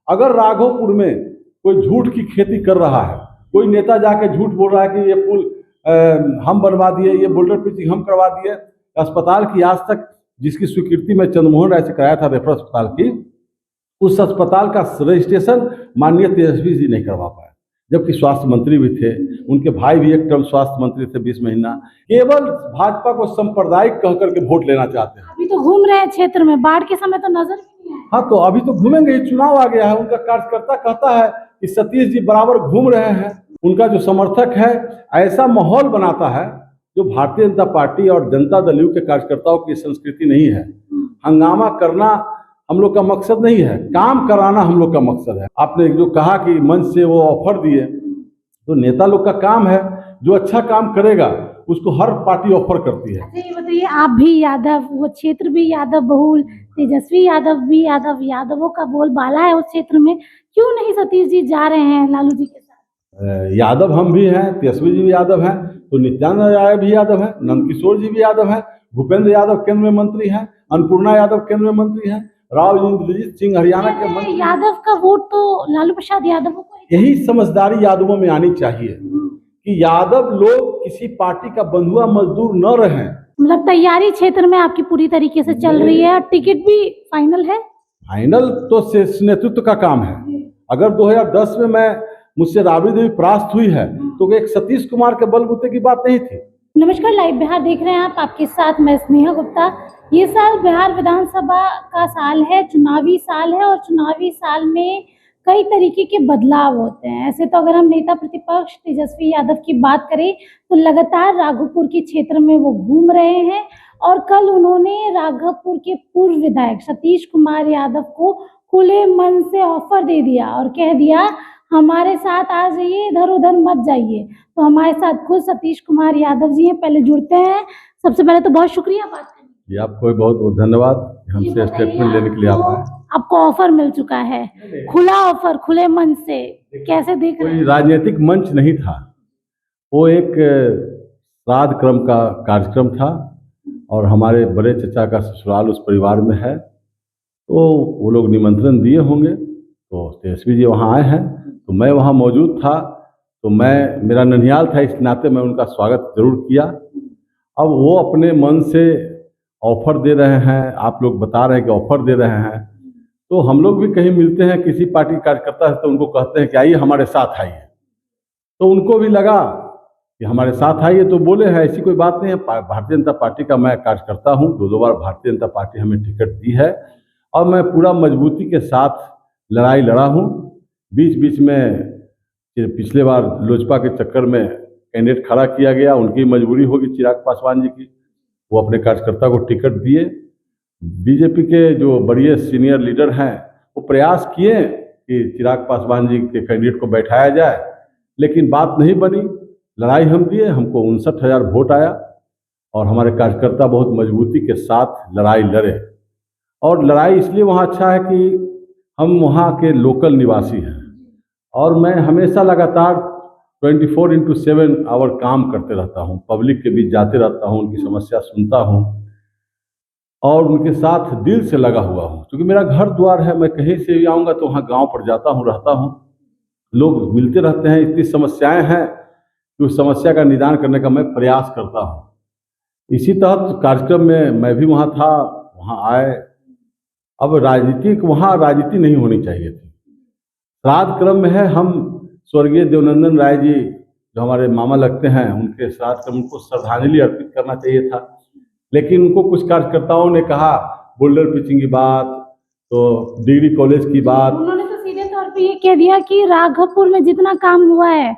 अगर राघोपुर में कोई झूठ की खेती कर रहा है, कोई नेता जाके झूठ बोल रहा है कि ये पुल हम बनवा दिए, ये बोल्डर पिचिंग हम करवा दिए, अस्पताल की आज तक जिसकी स्वीकृति मैं चंद्रमोहन राय से कराया था रेफर अस्पताल की, उस अस्पताल का रजिस्ट्रेशन माननीय तेजस्वी जी नहीं करवा पाए, जबकि स्वास्थ्य मंत्री भी थे, उनके भाई भी एक टर्म स्वास्थ्य मंत्री थे 20 महीना। केवल भाजपा को सांप्रदायिक कह करके वोट लेना चाहते हैं। अभी तो घूम रहे हैं क्षेत्र में, बाढ़ के समय तो नजर नहीं है। हाँ, तो अभी तो घूमेंगे, चुनाव आ गया है। उनका कार्यकर्ता कहता है कि सतीश जी बराबर घूम रहे हैं। उनका जो समर्थक है ऐसा माहौल बनाता है जो भारतीय जनता पार्टी और जनता दल यू के कार्यकर्ताओं की संस्कृति नहीं है। हंगामा करना हम लोग का मकसद नहीं है, काम कराना हम लोग का मकसद है। आपने जो कहा कि मंच से वो ऑफर दिए, तो नेता लोग का काम है, जो अच्छा काम करेगा उसको हर पार्टी ऑफर करती है। अच्छा ये बताइए, आप भी यादव, वो क्षेत्र भी यादव बहुल, तेजस्वी यादव भी यादव, यादवों का बोलबाला है उस क्षेत्र में, क्यों नहीं सतीश जी जा रहे हैं लालू जी के साथ? यादव हम भी हैं, तेजस्वी जी भी यादव हैं, तो नित्यानंद राय भी यादव हैं, नंदकिशोर जी भी यादव हैं, भूपेंद्र यादव केंद्र में मंत्री हैं, अन्नपूर्णा यादव केंद्र में मंत्री हैं, राव इंद्रजीत सिंह हरियाणा के मंत्री। यादव का वोट तो लालू प्रसाद यादव को। यही समझदारी यादवों में आनी चाहिए कि यादव लोग किसी पार्टी का बंधुआ मजदूर न रहें। मतलब तैयारी क्षेत्र में आपकी पूरी तरीके से चल रही है, टिकट भी फाइनल है? फाइनल तो नेतृत्व का काम है। अगर 2010 में मैं मुझसे राबड़ी देवी परास्त हुई है तो एक सतीश कुमार के बलबूते की बात नहीं थी। नमस्कार, लाइव बिहार देख रहे हैं आप, आपके साथ मैं स्नेहा गुप्ता। ये साल बिहार विधानसभा का साल है, चुनावी साल है, और चुनावी साल में कई तरीके के बदलाव होते हैं। ऐसे तो अगर हम नेता प्रतिपक्ष तेजस्वी यादव की बात करें तो लगातार राघोपुर के क्षेत्र में वो घूम रहे हैं, और कल उन्होंने राघोपुर के पूर्व विधायक सतीश कुमार यादव को खुले मन से ऑफर दे दिया और कह दिया हमारे साथ आ जाइए, इधर उधर मत जाइए। तो हमारे साथ खुद सतीश कुमार यादव जी हैं, पहले जुड़ते हैं। सबसे पहले तो बहुत शुक्रिया बात करने जी, आपको बहुत बहुत धन्यवाद हमसे स्टेटमेंट लेने के लिए। आपको ऑफर मिल चुका है, खुला ऑफर, खुले मन से, कैसे देख रहे हैं? कोई राजनीतिक मंच नहीं था, वो एक श्राद्ध क्रम का कार्यक्रम था, और हमारे बड़े चचा का ससुराल उस परिवार में है, तो वो लोग निमंत्रण दिए होंगे, तो तेजस्वी जी वहाँ आए हैं, तो मैं वहाँ मौजूद था, तो मेरा ननिहाल था, इस नाते मैं उनका स्वागत जरूर किया। अब वो अपने मन से ऑफर दे रहे हैं, आप लोग बता रहे हैं कि ऑफर दे रहे हैं, तो हम लोग भी कहीं मिलते हैं किसी पार्टी कार्यकर्ता से तो उनको कहते हैं कि आइए हमारे साथ आइए, तो उनको भी लगा कि हमारे साथ आइए, तो बोले हैं ऐसी कोई बात नहीं है, भारतीय जनता पार्टी का मैं कार्यकर्ता हूँ, 2 बार भारतीय जनता पार्टी हमें टिकट दी है, और मैं पूरा मजबूती के साथ लड़ाई लड़ा हूँ। बीच बीच में पिछले बार लोजपा के चक्कर में कैंडिडेट खड़ा किया गया, उनकी मजबूरी होगी चिराग पासवान जी की, वो अपने कार्यकर्ता को टिकट दिए। बीजेपी के जो बड़े सीनियर लीडर हैं वो प्रयास किए कि चिराग पासवान जी के कैंडिडेट को बैठाया जाए, लेकिन बात नहीं बनी। लड़ाई हम दिए, हमको 59,000 वोट आया, और हमारे कार्यकर्ता बहुत मजबूती के साथ लड़ाई लड़े। और लड़ाई इसलिए वहाँ अच्छा है कि हम वहाँ के लोकल निवासी हैं, और मैं हमेशा लगातार 24/7 आवर काम करते रहता हूँ, पब्लिक के बीच जाते रहता हूँ, उनकी समस्या सुनता हूँ, और उनके साथ दिल से लगा हुआ हूँ। क्योंकि मेरा घर द्वार है, मैं कहीं से भी आऊँगा तो वहाँ गांव पर जाता हूँ, रहता हूँ, लोग मिलते रहते हैं, इतनी समस्याएं हैं कि उस समस्या का निदान करने का मैं प्रयास करता हूँ। इसी तहत कार्यक्रम में मैं भी वहाँ था, वहाँ आए। अब वहाँ राजनीति नहीं होनी चाहिए थी। श्राद्ध क्रम में है, हम स्वर्गीय देवनंदन राय जी जो हमारे मामा लगते हैं, उनके श्राद्ध क्रम को श्रद्धांजलि अर्पित करना चाहिए था, लेकिन उनको कुछ कार्यकर्ताओं ने कहा बोल्डर पिचिंग की बात, तो डिग्री कॉलेज की बात। उन्होंने तो सीधे तौर पे ये कह दिया कि राघोपुर में जितना काम हुआ है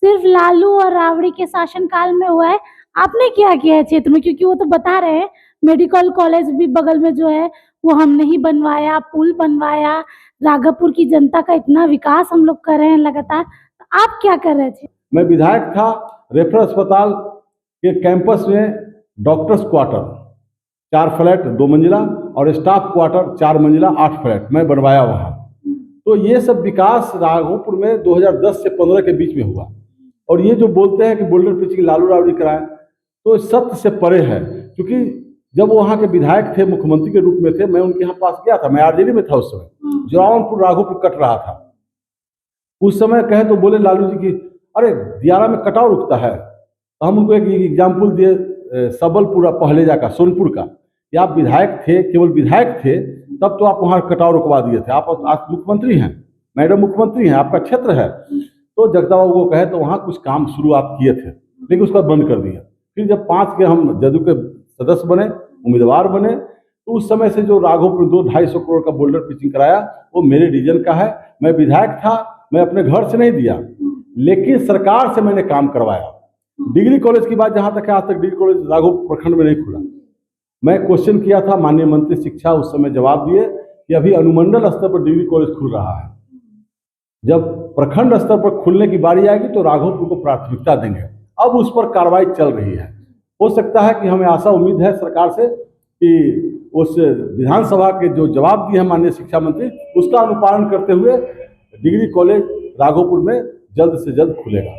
सिर्फ लालू और राबड़ी के शासनकाल में हुआ है, आपने क्या किया है क्षेत्र में? क्योंकि वो तो बता रहे हैं मेडिकल कॉलेज भी बगल में जो है वो हमने ही बनवाया, पुल बनवाया, राघोपुर की जनता का इतना विकास हम लोग कर रहे हैं लगातार। तो आप क्या कर रहे थे? मैं विधायक था, रेफर अस्पताल के कैंपस में डॉक्टर्स क्वार्टर 4 फ्लैट 2 मंजिला और स्टाफ क्वार्टर 4 मंजिला 8 फ्लैट मैं बनवाया वहाँ। तो ये सब विकास राघोपुर में 2010 से 15 के बीच में हुआ। और ये जो बोलते हैं कि बोल्डर पिचिंग लालू राबड़ी कराए, तो सत्य से परे है। क्योंकि जब वहाँ के विधायक थे, मुख्यमंत्री के रूप में थे, मैं उनके यहाँ पास गया था, मैं आरजेडी में था उस समय, जौनपुर राघोपुर कट रहा था। उस समय कहे तो बोले लालू जी की अरे दियारा में कटाव रुकता है। तो हम उनको एक एग्जाम्पल दिए सबलपुरा पहलेजा का, सोनपुर का, कि आप विधायक थे, केवल विधायक थे तब तो आप वहाँ कटाव रुकवा दिए थे, आप आज मुख्यमंत्री हैं, मैडम मुख्यमंत्री हैं, आपका क्षेत्र है। तो जगदा बाबू को कहे तो वहाँ कुछ काम शुरुआत किए थे, लेकिन उसका बंद कर दिया। फिर जब 5 के हम जदयू के सदस्य बने, उम्मीदवार बने, तो उस समय से जो राघोपुर 200-250 करोड़ का बोल्डर पिचिंग कराया वो मेरे रीजन का है। मैं विधायक था, मैं अपने घर से नहीं दिया, लेकिन सरकार से मैंने काम करवाया। डिग्री कॉलेज की बात जहाँ तक है, आज तक डिग्री कॉलेज राघोपुर प्रखंड में नहीं खुला। मैं क्वेश्चन किया था, माननीय मंत्री शिक्षा उस समय जवाब दिए कि अभी अनुमंडल स्तर पर डिग्री कॉलेज खुल रहा है, जब प्रखंड स्तर पर खुलने की बारी आएगी तो राघोपुर को प्राथमिकता देंगे। अब उस पर कार्रवाई चल रही है। हो सकता है कि हमें आशा उम्मीद है सरकार से कि उस विधानसभा के जो जवाब दिए हैं माननीय शिक्षा मंत्री, उसका अनुपालन करते हुए डिग्री कॉलेज राघोपुर में जल्द से जल्द खुलेगा।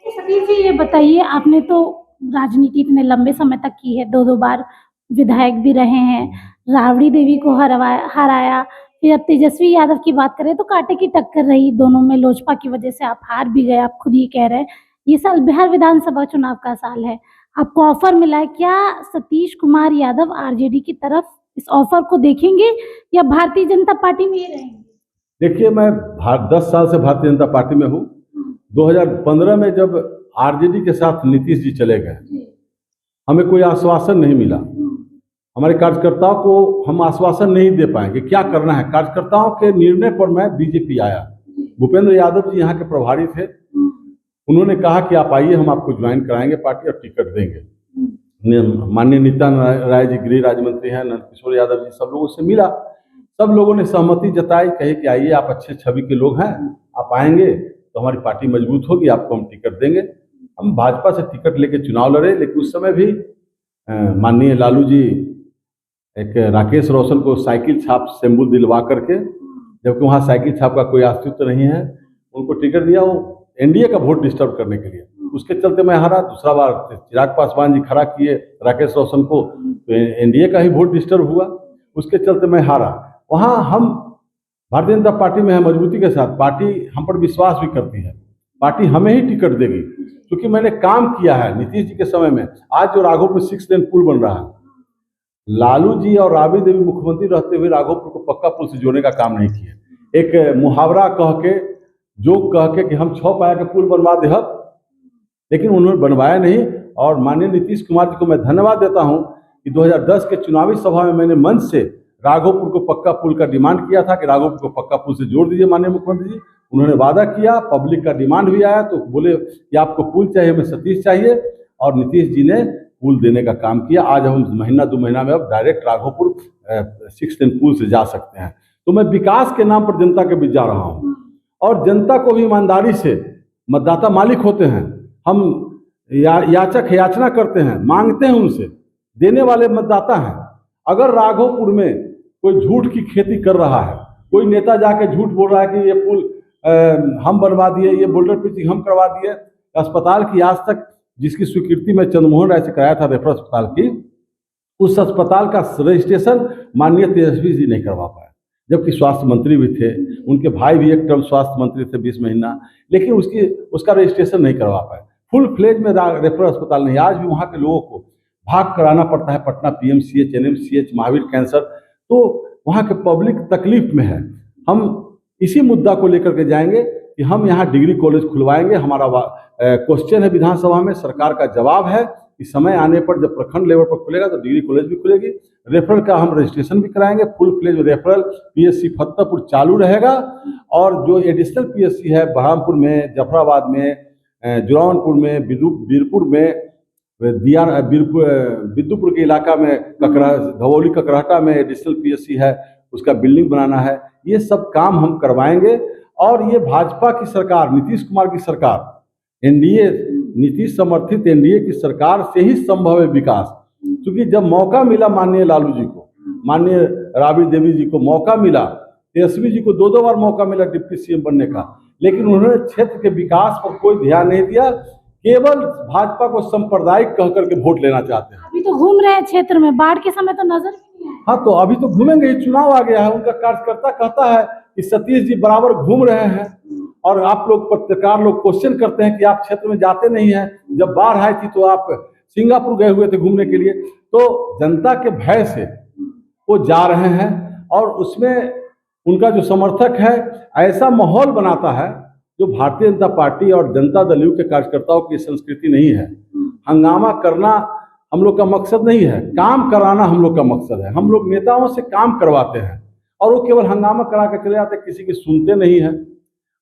सतीश जी ये बताइए, आपने तो राजनीति इतने लंबे समय तक की है, 2 बार विधायक भी रहे हैं, राबड़ी देवी को हराया, फिर अब तेजस्वी यादव की बात करें तो कांटे की टक्कर रही दोनों में, लोजपा की वजह से आप हार भी गए, आप खुद ही कह रहे हैं। ये साल बिहार विधानसभा चुनाव का साल है, आपको ऑफर मिला है, क्या सतीश कुमार यादव आरजेडी की तरफ इस ऑफर को देखेंगे या भारतीय जनता पार्टी में ही रहेंगे? देखिए, मैं 10 साल से भारतीय जनता पार्टी में हूँ। 2015 में जब आरजेडी के साथ नीतीश जी चले गए, हमें कोई आश्वासन नहीं मिला। हमारे कार्यकर्ताओं को हम आश्वासन नहीं दे पाएंगे क्या करना है। कार्यकर्ताओं के निर्णय पर मैं बीजेपी आया। भूपेंद्र यादव जी यहाँ के प्रभारी थे, उन्होंने कहा कि आप आइए, हम आपको ज्वाइन कराएंगे पार्टी और टिकट देंगे। माननीय नित्यानंद राय जी गृह राज्य मंत्री हैं, नंद किशोर यादव जी, सब लोगों से मिला, सब लोगों ने सहमति जताई, कहे कि आइए, आप अच्छे छवि के लोग हैं, आप आएंगे तो हमारी पार्टी मजबूत होगी, आपको हम टिकट देंगे। हम भाजपा से टिकट लेके चुनाव लड़े, लेकिन उस समय भी माननीय लालू जी एक राकेश रोशन को साइकिल छाप सिंबल दिलवा करके, जबकि वहाँ साइकिल छाप का कोई अस्तित्व नहीं है, उनको टिकट दिया, वो एनडीए का वोट डिस्टर्ब करने के लिए। उसके चलते मैं हारा। दूसरा बार चिराग पासवान जी खड़ा किए राकेश रोशन को, तो एनडीए का ही वोट डिस्टर्ब हुआ, उसके चलते मैं हारा। वहाँ हम भारतीय जनता पार्टी में है मजबूती के साथ, पार्टी हम पर विश्वास भी करती है, पार्टी हमें ही टिकट देगी, क्योंकि मैंने काम किया है नीतीश जी के समय में। आज जो राघोपुर 6 लेन पुल बन रहा है, लालू जी और राबड़ी देवी मुख्यमंत्री रहते हुए राघोपुर को पक्का पुल से जोड़ने का काम नहीं किया। एक मुहावरा कह के, जोक कह के कि हम 6 पाया के पुल बनवा दे, लेकिन उन्होंने बनवाया नहीं। और माननीय नीतीश कुमार जी को मैं धन्यवाद देता हूं कि 2010 के चुनावी सभा में मैंने मंच से राघोपुर को पक्का पुल का डिमांड किया था कि राघोपुर को पक्का पुल से जोड़ दीजिए माननीय मुख्यमंत्री जी। उन्होंने वादा किया, पब्लिक का डिमांड भी आया, तो बोले कि आपको पुल चाहिए, हमें सतीश चाहिए, और नीतीश जी ने पुल देने का काम किया। आज हम 1-2 महीना में अब डायरेक्ट राघोपुर 6 लेन पुल से जा सकते हैं। तो मैं विकास के नाम पर जनता के बीच जा रहा हूँ, और जनता को भी ईमानदारी से, मतदाता मालिक होते हैं, हम याचक याचना करते हैं, मांगते हैं उनसे, देने वाले मतदाता हैं। अगर राघोपुर में कोई झूठ की खेती कर रहा है, कोई नेता जाके झूठ बोल रहा है कि ये पुल हम बनवा दिए, ये बोल्डर पिचिंग हम करवा दिए, अस्पताल की आज तक जिसकी स्वीकृति मैं चंद्रमोहन राय से कराया था, रेफरल अस्पताल की, उस अस्पताल का रजिस्ट्रेशन माननीय तेजस्वी जी नहीं करवा पाए, जबकि स्वास्थ्य मंत्री भी थे, उनके भाई भी एक टर्म स्वास्थ्य मंत्री थे 20 महीना, लेकिन उसका रजिस्ट्रेशन नहीं करवा पाए। फुल फ्लेज में रेफरल अस्पताल नहीं। आज भी वहाँ के लोगों को भाग कराना पड़ता है Patna PMCH, NMCH, Mahavir cancer, तो वहाँ के पब्लिक तकलीफ में है। हम इसी मुद्दा को लेकर के जाएंगे कि हम यहाँ डिग्री कॉलेज खुलवाएंगे। हमारा क्वेश्चन है विधानसभा में, सरकार का जवाब है कि समय आने पर जब प्रखंड लेवल पर खुलेगा तो डिग्री कॉलेज भी खुलेगी। रेफरल का हम रजिस्ट्रेशन भी कराएंगे। Full fledged referral PSC Fatehpur चालू रहेगा, और जो एडिशनल PSC है बहरामपुर में, जफराबाद में, जौनपुर में, बीरपुर में, बिद्दुपुर के इलाका में, धवौली ककरहटा में एडिशनल PSC है, उसका बिल्डिंग बनाना है। ये सब काम हम करवाएंगे। और ये भाजपा की सरकार, नीतीश कुमार की सरकार, एनडीए, नीतीश समर्थित एनडीए की सरकार से ही संभव है विकास। क्योंकि जब मौका मिला माननीय लालू जी को, माननीय राबड़ी देवी जी को मौका मिला, तेजस्वी जी को 2 बार मौका मिला डिप्टी CM बनने का, लेकिन उन्होंने क्षेत्र के विकास पर कोई ध्यान नहीं दिया। केवल भाजपा को सांप्रदायिक कह करके वोट लेना चाहते हैं। अभी तो घूम रहे हैं क्षेत्र में, बाढ़ के समय तो नजर हाँ, तो अभी तो घूमेंगे ही, चुनाव आ गया है। उनका कार्यकर्ता कहता है कि सतीश जी बराबर घूम रहे हैं, और आप लोग पत्रकार लोग क्वेश्चन करते हैं कि आप क्षेत्र में जाते नहीं हैं। जब बाढ़ आई थी तो आप सिंगापुर गए हुए थे घूमने के लिए। तो जनता के भय से वो जा रहे हैं, और उसमें उनका जो समर्थक है ऐसा माहौल बनाता है जो भारतीय जनता पार्टी और जनता दल यू के कार्यकर्ताओं की संस्कृति नहीं है। हंगामा करना हम लोग का मकसद नहीं है, काम कराना हम लोग का मकसद है। हम लोग नेताओं से काम करवाते हैं, और वो केवल हंगामा करा के चले जाते, किसी की सुनते नहीं हैं।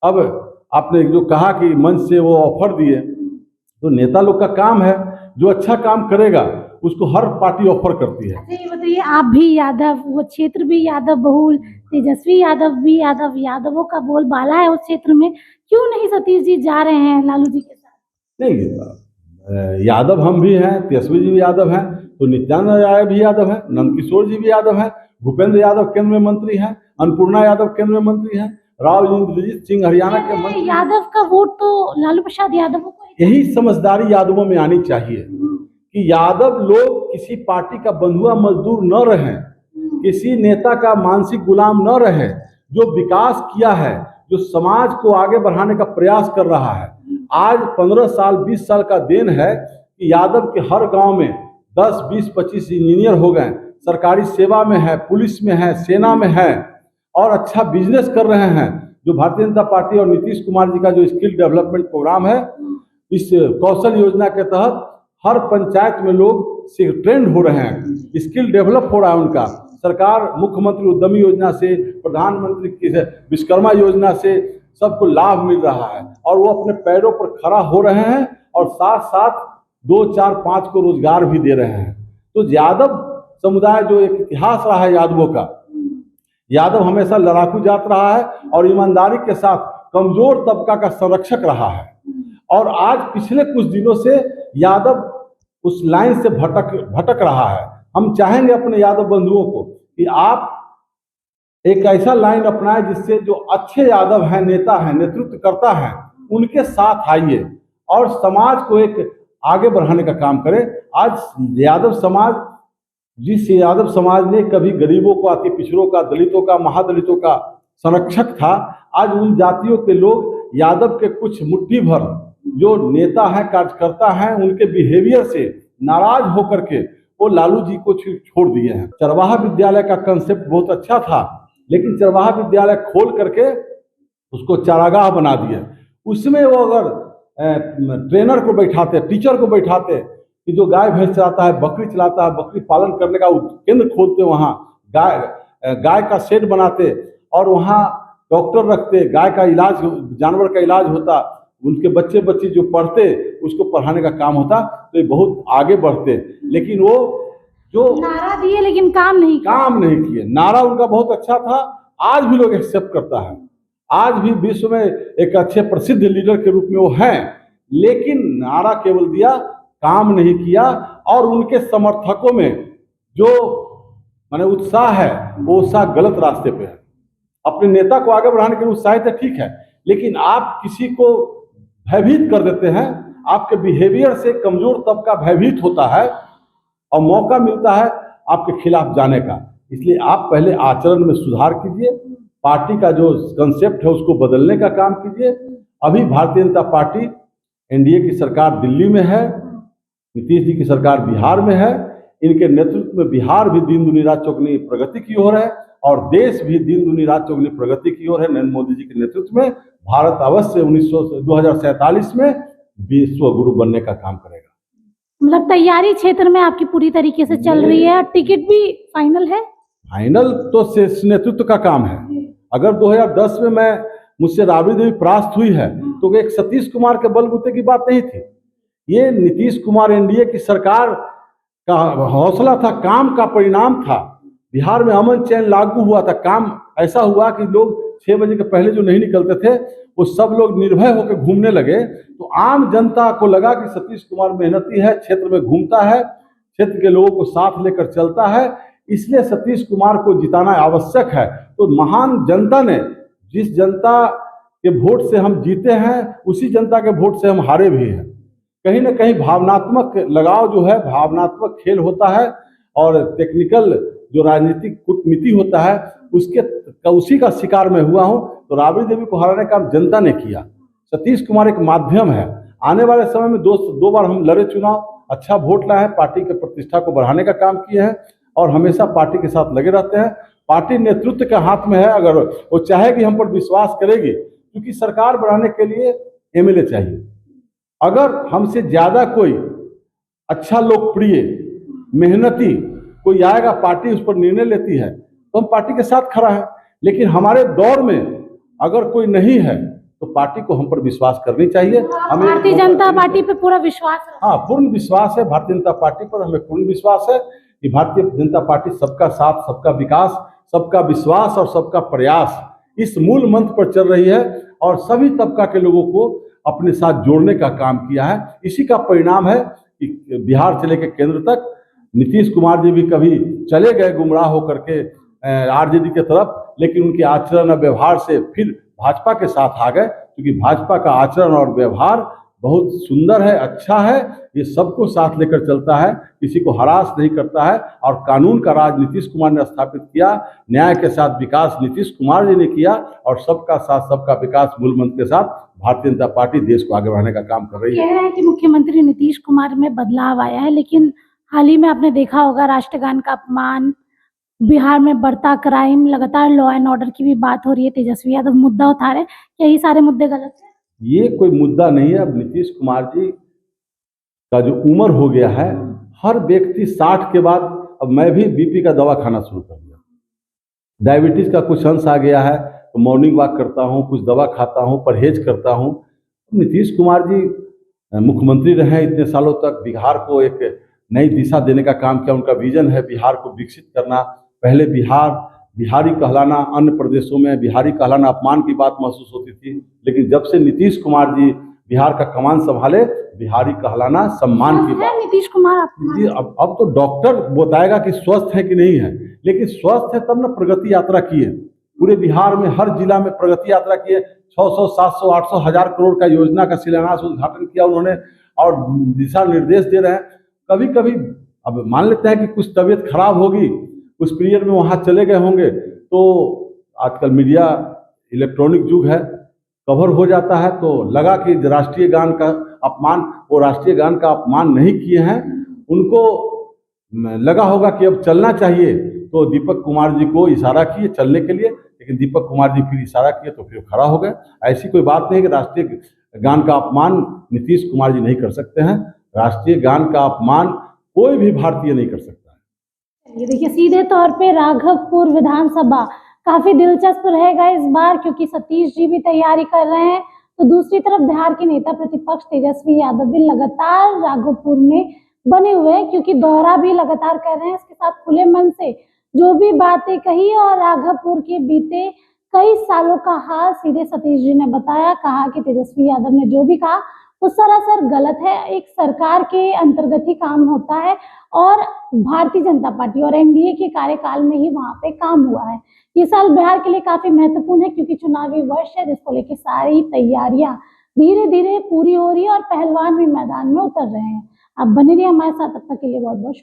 अब आपने जो कहा कि मंच से वो ऑफर दिए, तो नेता लोग का काम है, जो अच्छा काम करेगा उसको हर पार्टी ऑफर करती है। अच्छा, ये बताइए, आप भी यादव, वो क्षेत्र भी यादव बहुल, तेजस्वी यादव भी यादव, यादवों का बोलबाला है उस क्षेत्र में, क्यों नहीं सतीश जी जा रहे हैं लालू जी के साथ? नहीं, यादव हम भी हैं, तेजस्वी जी भी यादव हैं, तो नित्यानंद राय भी यादव हैं, नंदकिशोर जी भी यादव हैं, भूपेंद्र यादव केंद्र में मंत्री हैं, अन्नपूर्णा यादव केंद्र में मंत्री हैं, राव इंद्रजीत सिंह हरियाणा के मंत्री। यादव का वोट तो लालू प्रसाद यादव को यही समझदारी यादवों में आनी चाहिए कि यादव लोग किसी पार्टी का बंधुआ मजदूर न रहें, किसी नेता का मानसिक गुलाम न रहे। जो विकास किया है, जो समाज को आगे बढ़ाने का प्रयास कर रहा है, आज 15 साल 20 साल का देन है कि यादव के हर गांव में 10 20 25 इंजीनियर हो गए, सरकारी सेवा में है, पुलिस में है, सेना में है, और अच्छा बिजनेस कर रहे हैं। जो भारतीय जनता पार्टी और नीतीश कुमार जी का जो स्किल डेवलपमेंट प्रोग्राम है, इस कौशल योजना के तहत हर पंचायत में लोग ट्रेंड हो रहे हैं, स्किल डेवलप हो रहा है उनका। सरकार मुख्यमंत्री उद्यमी योजना से, प्रधानमंत्री विश्वकर्मा योजना से सबको लाभ मिल रहा है, और वो अपने पैरों पर खड़ा हो रहे हैं, और साथ साथ 2 4 5 को रोजगार भी दे रहे हैं। तो यादव समुदाय जो एक इतिहास रहा है यादवों का, यादव हमेशा लड़ाकू जात रहा है और ईमानदारी के साथ कमजोर तबका का संरक्षक रहा है। और आज पिछले कुछ दिनों से यादव उस लाइन से भटक रहा है। हम चाहेंगे अपने यादव बंधुओं को कि आप एक ऐसा लाइन अपनाएं जिससे जो अच्छे यादव हैं, नेता हैं, नेतृत्व करता है, उनके साथ आइए और समाज को एक आगे बढ़ाने का काम करें। आज यादव समाज, जिस यादव समाज ने कभी गरीबों को, अति पिछड़ों का, दलितों का, महादलितों का संरक्षक था, आज उन जातियों के लोग यादव के कुछ मुट्ठी भर जो नेता हैं, कार्यकर्ता हैं, उनके बिहेवियर से नाराज होकर के वो लालू जी को छोड़ दिए हैं। चरवाहा विद्यालय का कंसेप्ट बहुत अच्छा था, लेकिन चरवाहा विद्यालय खोल करके उसको चारागाह बना दिया। उसमें वो अगर ट्रेनर को बैठाते, टीचर को बैठाते कि जो गाय भैंस चलाता है, बकरी चलाता है, बकरी पालन करने का केंद्र खोलते, वहाँ गाय का शेड बनाते और वहाँ डॉक्टर रखते, गाय का इलाज, जानवर का इलाज होता, उनके बच्चे बच्ची जो पढ़ते उसको पढ़ाने का काम होता, तो ये बहुत आगे बढ़ते। लेकिन वो जो नारा दिए लेकिन काम नहीं किए। नारा उनका बहुत अच्छा था, आज भी लोग एक्सेप्ट करता है, आज भी विश्व में एक अच्छे प्रसिद्ध लीडर के रूप में वो हैं, लेकिन नारा केवल दिया, काम नहीं किया। और उनके समर्थकों में जो माने उत्साह है, वो उत्साह गलत रास्ते पे है। अपने नेता को आगे बढ़ाने के लिए उत्साहित है, ठीक है, लेकिन आप किसी को भयभीत कर देते हैं, आपके बिहेवियर से कमजोर तबका भयभीत होता है और मौका मिलता है आपके खिलाफ जाने का। इसलिए आप पहले आचरण में सुधार कीजिए, पार्टी का जो कंसेप्ट है उसको बदलने का काम कीजिए। अभी भारतीय जनता पार्टी, एनडीए की सरकार दिल्ली में है, नीतीश जी की सरकार बिहार में है, इनके नेतृत्व में बिहार भी दिन दुनी रात चौगुनी प्रगति की ओर है और देश भी दिन दुनी रात चौगुनी प्रगति की ओर है। नरेंद्र मोदी जी के नेतृत्व में भारत अवश्य 2047 में विश्व गुरु बनने का काम करेगा। मतलब तैयारी क्षेत्र में आपकी पूरी तरीके से चल रही है, टिकट भी फाइनल है? फाइनल तो नेतृत्व का काम है। अगर 2010 में मुझसे राबड़ी देवी परास्त हुई है तो एक सतीश कुमार के बलबूते की बात नहीं थी, ये नीतीश कुमार एनडीए की सरकार का हौसला था, काम का परिणाम था। बिहार में अमन चैन लागू हुआ था, काम ऐसा हुआ कि लोग 6 बजे के पहले जो नहीं निकलते थे वो सब लोग निर्भय होकर घूमने लगे। तो आम जनता को लगा कि सतीश कुमार मेहनती है, क्षेत्र में घूमता है, क्षेत्र के लोगों को साथ लेकर चलता है, इसलिए सतीश कुमार को जिताना आवश्यक है। तो महान जनता ने, जिस जनता के वोट से हम जीते हैं, उसी जनता के वोट से हम हारे भी हैं। कहीं ना कहीं भावनात्मक लगाव जो है, भावनात्मक खेल होता है और टेक्निकल जो राजनीतिक कूटनीति होता है उसी का शिकार मैं हुआ हूं। तो राबड़ी देवी को हराने का काम जनता ने किया। सतीश कुमार एक माध्यम है। आने वाले समय में दो बार हम लड़े चुनाव, अच्छा वोट लाए हैं, पार्टी के प्रतिष्ठा को बढ़ाने का काम किए हैं और हमेशा पार्टी के साथ लगे रहते हैं। पार्टी नेतृत्व के हाथ में है, अगर वो चाहेगी हम पर विश्वास करेगी, क्योंकि सरकार बढ़ाने के लिए एमएलए चाहिए। अगर हमसे ज्यादा कोई अच्छा, लोकप्रिय, मेहनती कोई आएगा, पार्टी उस पर निर्णय लेती है तो हम पार्टी के साथ खड़ा है। लेकिन हमारे दौर में अगर कोई नहीं है तो पार्टी को हम पर विश्वास करनी चाहिए। हमें भारतीय जनता पार्टी पे पूरा विश्वास है। हाँ, पूर्ण विश्वास है भारतीय जनता पार्टी पर। हमें पूर्ण विश्वास है कि भारतीय जनता पार्टी सबका साथ, सबका विकास, सबका विश्वास और सबका प्रयास, इस मूल मंत्र पर चल रही है और सभी तबका के लोगों को अपने साथ जोड़ने का काम किया है। इसी का परिणाम है कि बिहार से लेकर केंद्र तक नीतीश कुमार जी भी कभी चले गए गुमराह होकर के आरजेडी के तरफ, लेकिन उनके आचरण और व्यवहार से फिर भाजपा के साथ आ गए, क्योंकि भाजपा का आचरण और व्यवहार बहुत सुंदर है, अच्छा है। ये सबको साथ लेकर चलता है, किसी को हरास नहीं करता है और कानून का राज नीतीश कुमार ने स्थापित किया। न्याय के साथ विकास नीतीश कुमार जी ने किया और सबका साथ सबका विकास मूल मंत्र के साथ भारतीय जनता पार्टी देश को आगे बढ़ाने का काम कर रही है। कह रहे हैं कि मुख्यमंत्री नीतीश कुमार में बदलाव आया है, लेकिन हाल ही में आपने देखा होगा राष्ट्रगान का अपमान, बिहार में बढ़ता क्राइम, लगातार लॉ एंड ऑर्डर की भी बात हो रही है। तेजस्वी यादव मुद्दा उठा रहे हैं, क्या ये सारे मुद्दे गलत हैं? ये कोई मुद्दा नहीं है। अब नीतीश कुमार जी का जो उम्र हो गया है, हर व्यक्ति 60 के बाद, अब मैं भी बीपी का दवा खाना शुरू कर दिया, डायबिटीज का कुछ अंश आ गया है तो मॉर्निंग वॉक करता हूँ, कुछ दवा खाता हूँ, परहेज करता हूँ। नीतीश कुमार जी मुख्यमंत्री रहे इतने सालों तक, बिहार को एक नई दिशा देने का काम किया। उनका विजन है बिहार को विकसित करना। पहले बिहारी कहलाना, अन्य प्रदेशों में बिहारी कहलाना अपमान की बात महसूस होती थी, लेकिन जब से नीतीश कुमार जी बिहार का कमान संभाले, बिहारी कहलाना सम्मान की बात। नीतीश कुमार अब तो डॉक्टर बताएगा कि स्वस्थ है कि नहीं है, लेकिन स्वस्थ है तब ना प्रगति यात्रा किए। पूरे बिहार में हर जिला में प्रगति यात्रा किए। 600, 700, 800, 1000 करोड़ का योजना का शिलान्यास उद्घाटन किया उन्होंने और दिशा निर्देश दे रहे हैं। कभी कभी अब मान लेते हैं कि कुछ तबीयत खराब होगी, उस पीरियड में वहाँ चले गए होंगे, तो आजकल मीडिया इलेक्ट्रॉनिक युग है, कवर हो जाता है, तो लगा कि राष्ट्रीय गान का अपमान, वो राष्ट्रीय गान का अपमान नहीं किए हैं, उनको लगा होगा कि अब चलना चाहिए, तो दीपक कुमार जी को इशारा किए चलने के लिए, लेकिन दीपक कुमार जी फिर इशारा किए तो फिर खड़ा हो गए। ऐसी कोई बात नहीं कि राष्ट्रीय गान का अपमान नीतीश कुमार जी नहीं कर सकते हैं। राष्ट्रीय गान का अपमान कोई भी भारतीय नहीं कर सकता है। ये देखिए, सीधे तौर पे राघवपुर विधानसभा काफी दिलचस्प रहेगा इस बार, क्योंकि सतीश जी भी तैयारी कर रहे हैं, तो दूसरी तरफ बिहार के नेता प्रतिपक्ष तेजस्वी यादव भी लगातार राघवपुर में बने हुए हैं, क्योंकि दौरा भी लगातार कर रहे हैं। इसके साथ खुले मन से जो भी बातें कही और राघवपुर के बीते कई सालों का हाल सीधे सतीश जी ने बताया, कहा कि तेजस्वी यादव ने जो भी कहा वो सरासर गलत है। एक सरकार के अंतर्गत ही काम होता है और भारतीय जनता पार्टी और एनडीए के कार्यकाल में ही वहां पे काम हुआ है। ये साल बिहार के लिए काफी महत्वपूर्ण है, क्योंकि चुनावी वर्ष है, जिसको लेकर सारी तैयारियां धीरे धीरे पूरी हो रही है और पहलवान भी मैदान में उतर रहे हैं। आप बने रहिए हमारे साथ, तब तक के लिए बहुत बहुत